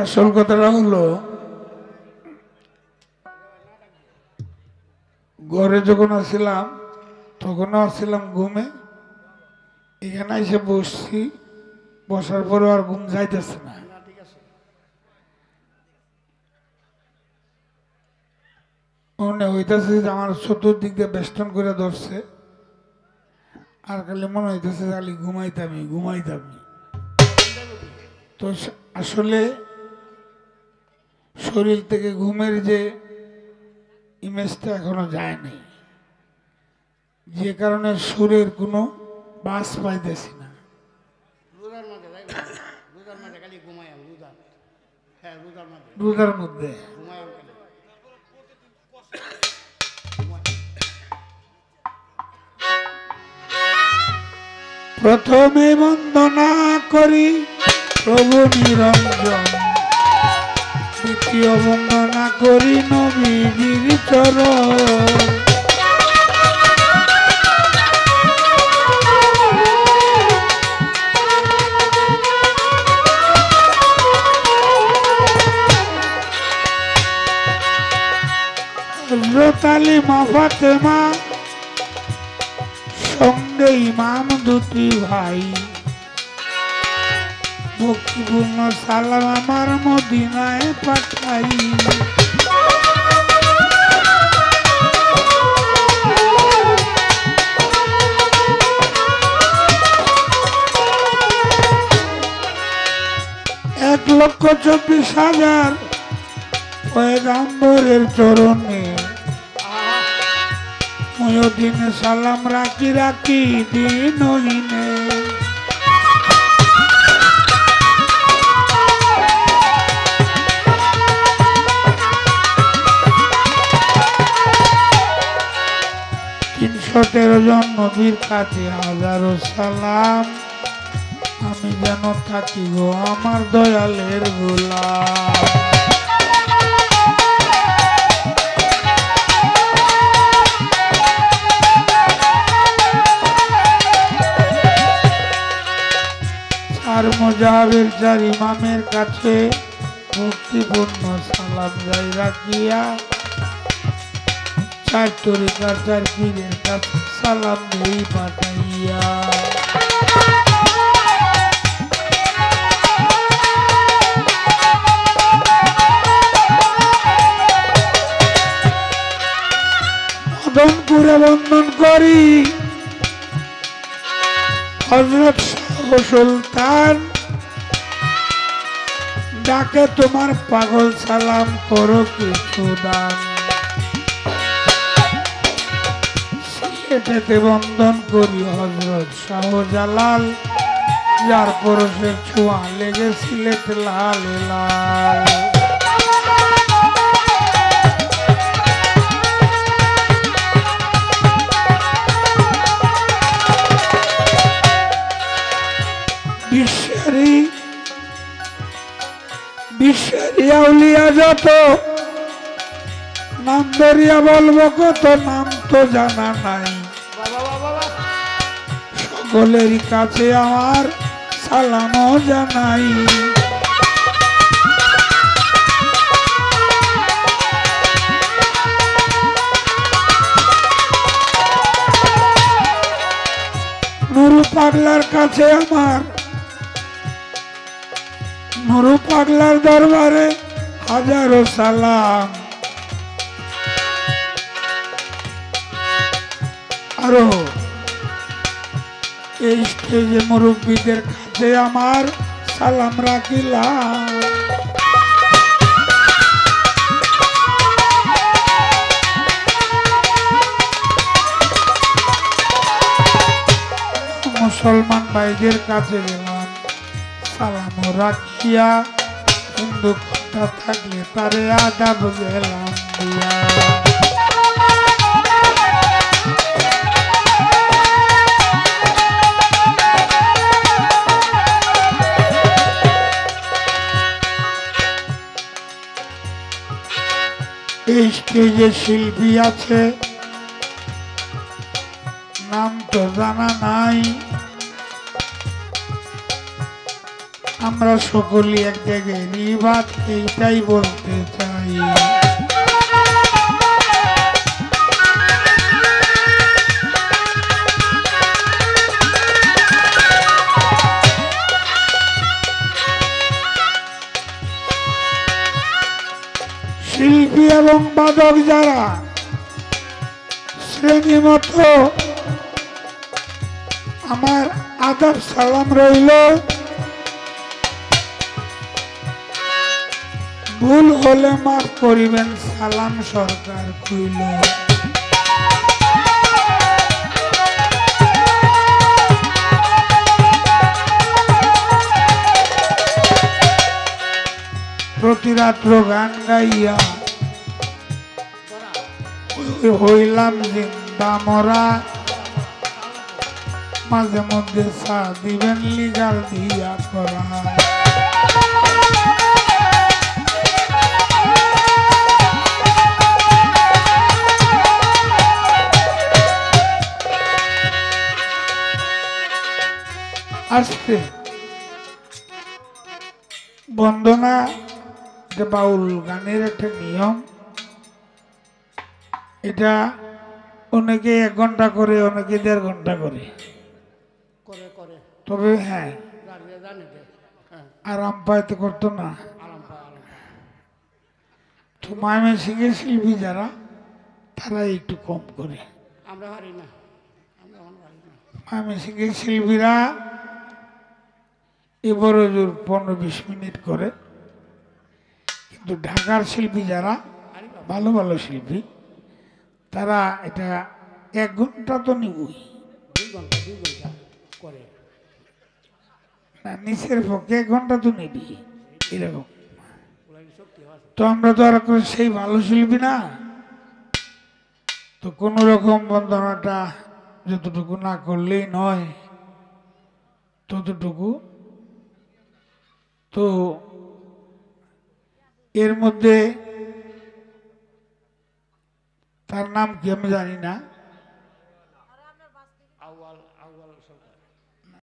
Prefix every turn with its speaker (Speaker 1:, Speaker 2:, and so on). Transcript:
Speaker 1: আসল কথাটা হলো ঘরে যখন আসছিলাম তখনও আসছিলাম ঘুমে, এখানে এসে বসছি, বসার পরে আর ঘুম যাইতেছে না। মনে হইতেছে যে আমার চতুর্দিক দিয়ে বেষ্টন করে ধরছে, আর খালি মনে হইতেছে খালি ঘুমাইতামি ঘুমাইতামি। তো আসলে শরীর থেকে ঘুমের যে ইমেজটা এখনো যায়নি, যে কারণে সুরের কোনো বাস পাইতেছি না। রোজার মধ্যে প্রথমে বন্দনা করি প্রভু নিরঞ্জন, দ্বিতীয় বন্দনা করি নবীজির চরণ। হযরত আলী মা ফাতেমা সঙ্গে ইমাম দুটি ভাই, ভক্তিপূর্ণ সালাম আমার মদিনায় পাঠাই। এক লক্ষ 24,000 পয়গম্বরের চরণে ময়দিনে সালাম রাখি রাখি দিনহীনে। জন নবীর কাছে হাজারো সালাম, আমি যেন থাকি গো আমার দয়ালের গোলাম। আর মুজাহির চার ইমামের কাছে ভক্তিপূর্ণ সালাম যাই রাখিয়া, চার তরিকার চার পীরের কাছে সালাম দেই পাঠাইয়া। মদনপুরে বন্দন করি হযরত সুলতান, ডাকে তোমার পাগল সালাম করো কিছু দান। সিলেটেতে বন্দন করি হযরত শাহজালাল, যার পরশের ছোঁয়া লেগে সিলেট লাল লাল। বিশ্বের আউলিয়া যত নাম ধরিয়া বলবো কত, নাম তো জানা নাই। সকলেরই কাছে আমার সালামও জানাই। নুরু পাগলার কাছে আমার, নুরু পাগলার দরবারে হাজারো সালাম। আরো এই স্টেজে মুরব্বীদের কাছে আমার সালাম রাখিলাম। মুসলমান ভাইদের কাছে গেলাম সালাম রাখিয়া, হিন্দু কথা থাকলে তারে আদাব গেলাম দিয়া। এই স্টেজে শিল্পী আছে, নাম তো জানা নাই। আমরা সকলেই এক জায়গায় নিবাদ এইটাই বলতে চাই। শিল্পী এবং বাদক যারা শ্রেণী মতো আমার আদাব সালাম রইল। ভুল হলে মাফ করিবেন, সালাম সরকার কইল। প্রতি রাত্র গান গাইয়া হইলাম জিন্দা মরা, মাঝে মধ্যে চা দিবেন লিগার দিয়া করা। আসতে বন্দনা যে বাউল গানের একটা নিয়ম, এটা অনেকে 1 ঘন্টা করে, অনেকে 1.5 ঘন্টা করে। তবে হ্যাঁ আরাম পাইতে করতো না। তো ময়মনসিংহের শিল্পী যারা, তারা একটু কম করে। ময়মনসিংহের শিল্পীরা এবার 15-20 মিনিট করে, কিন্তু ঢাকার শিল্পী যারা ভালো ভালো শিল্পী, তারা এটা 1 ঘন্টা তো নিবই,
Speaker 2: 2 ঘন্টা করে
Speaker 1: না নিচের পক্ষে 1 ঘন্টা তো নিবি এরকম। তো আমরা তো আর সেই ভালো শিল্পী না, তো কোন রকম বন্দনাটা যতটুকু না করলেই নয় ততটুকু। তো এর মধ্যে তার নাম কি আমি জানি না,